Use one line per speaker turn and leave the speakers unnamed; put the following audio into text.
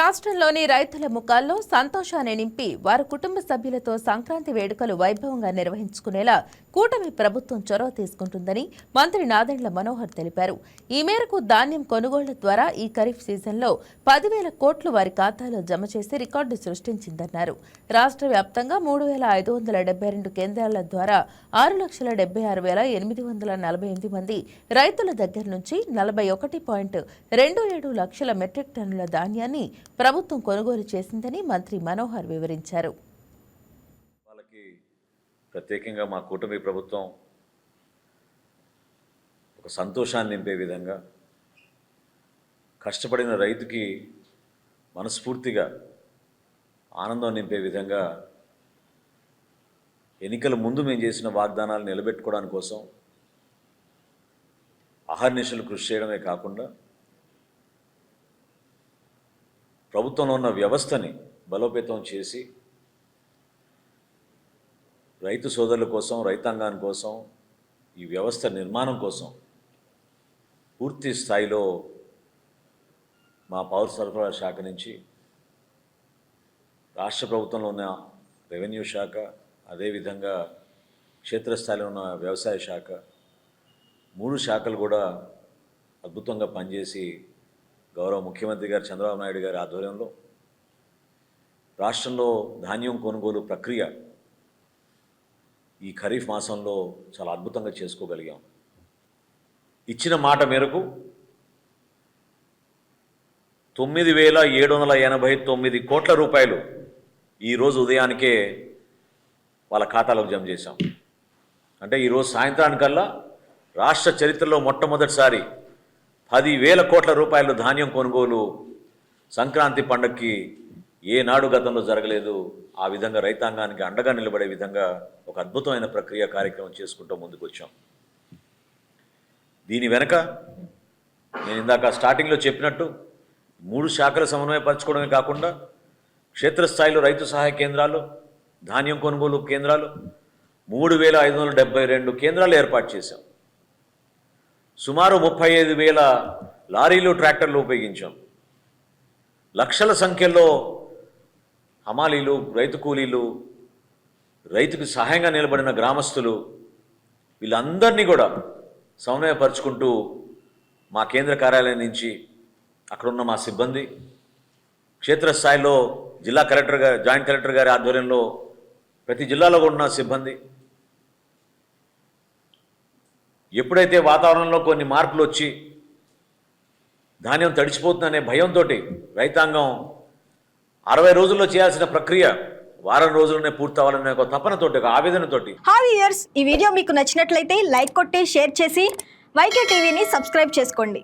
రాష్ట్రంలోని రైతుల ముఖాల్లో సంతోషాన్ని నింపి వారి కుటుంబ సభ్యులతో సంక్రాంతి వేడుకలు వైభవంగా నిర్వహించుకునేలా కూటమి ప్రభుత్వం చొరవ తీసుకుంటుందని మంత్రి నాదెండ్ల మనోహర్ తెలిపారు. ఈ మేరకు ధాన్యం కొనుగోళ్ల ద్వారా ఈ ఖరీఫ్ సీజన్లో 10,000 కోట్లు వారి ఖాతాలో జమ చేసి రికార్డు సృష్టించిందన్నారు. రాష్ట్ర వ్యాప్తంగా 3,572 కేంద్రాల ద్వారా 6,76,848 మంది రైతుల దగ్గర నుంచి 41.27 లక్షల మెట్రిక్ టన్నుల ధాన్యాన్ని ప్రభుత్వం కొనుగోలు చేసిందని మంత్రి మనోహర్ వివరించారు.
ప్రత్యేకంగా మా కూటమి ప్రభుత్వం ఒక సంతోషాన్ని నింపే విధంగా కష్టపడిన రైతుకి మనస్ఫూర్తిగా ఆనందం నింపే విధంగా ఎన్నికల ముందు మేము చేసిన వాగ్దానాలు నిలబెట్టుకోవడానికి కోసం అహర్నిశలు కృషి చేయడమే కాకుండా ప్రభుత్వంలో ఉన్న వ్యవస్థని బలోపేతం చేసి రైతు సోదరుల కోసం, రైతాంగాని కోసం, ఈ వ్యవస్థ నిర్మాణం కోసం పూర్తి స్థాయిలో మా పౌర సరఫరా శాఖ నుంచి రాష్ట్ర ప్రభుత్వంలో ఉన్న రెవెన్యూ శాఖ, అదేవిధంగా క్షేత్రస్థాయిలో ఉన్న వ్యవసాయ శాఖ, 3 శాఖలు కూడా అద్భుతంగా పనిచేసి గౌరవ ముఖ్యమంత్రి గారు చంద్రబాబు నాయుడు గారి ఆధ్వర్యంలో రాష్ట్రంలో ధాన్యం కొనుగోలు ప్రక్రియ ఈ ఖరీఫ్ మాసంలో చాలా అద్భుతంగా చేసుకోగలిగాం. ఇచ్చిన మాట మేరకు 9,789 కోట్ల రూపాయలు ఈరోజు ఉదయానికే వాళ్ళ ఖాతాలోకి జమ చేశాం. అంటే ఈరోజు సాయంత్రానికల్లా రాష్ట్ర చరిత్రలో మొట్టమొదటిసారి 10,000 కోట్ల రూపాయలు ధాన్యం కొనుగోలు సంక్రాంతి పండుగకి ఏనాడు గతంలో జరగలేదు. ఆ విధంగా రైతాంగానికి అండగా నిలబడే విధంగా ఒక అద్భుతమైన ప్రక్రియ కార్యక్రమం చేసుకుంటూ ముందుకు వచ్చాం. దీని వెనక నేను ఇందాక స్టార్టింగ్లో చెప్పినట్టు 3 శాఖల సమన్వయపరచుకోవడమే కాకుండా క్షేత్రస్థాయిలో రైతు సహాయ కేంద్రాలు, ధాన్యం కొనుగోలు కేంద్రాలు 3,572 కేంద్రాలు ఏర్పాటు చేశాం. సుమారు 35,000 లారీలు, ట్రాక్టర్లు ఉపయోగించాం. లక్షల సంఖ్యలో హమాలీలు, రైతు కూలీలు, రైతుకు సహాయంగా నిలబడిన గ్రామస్తులు, వీళ్ళందరినీ కూడా సమన్వయపరుచుకుంటూ మా కేంద్ర కార్యాలయం నుంచి అక్కడున్న మా సిబ్బంది, క్షేత్రస్థాయిలో జిల్లా కలెక్టర్ గారు, జాయింట్ కలెక్టర్ గారి ఆధ్వర్యంలో ప్రతి జిల్లాలో ఉన్న సిబ్బంది, ఎప్పుడైతే వాతావరణంలో కొన్ని మార్పులు వచ్చి ధాన్యం తడిచిపోతుందనే భయంతో రైతాంగం 60 రోజుల్లో చేయాల్సిన ప్రక్రియ వారం రోజుల్లోనే పూర్తవ్వాలనే ఒక తపనతోటి, ఒక ఆవేదనతోటి.
హాయ్ వ్యూయర్స్, ఈ వీడియో మీకు నచ్చినట్లయితే లైక్ కొట్టి షేర్ చేసి వైకే టీవీని సబ్స్క్రైబ్ చేసుకోండి.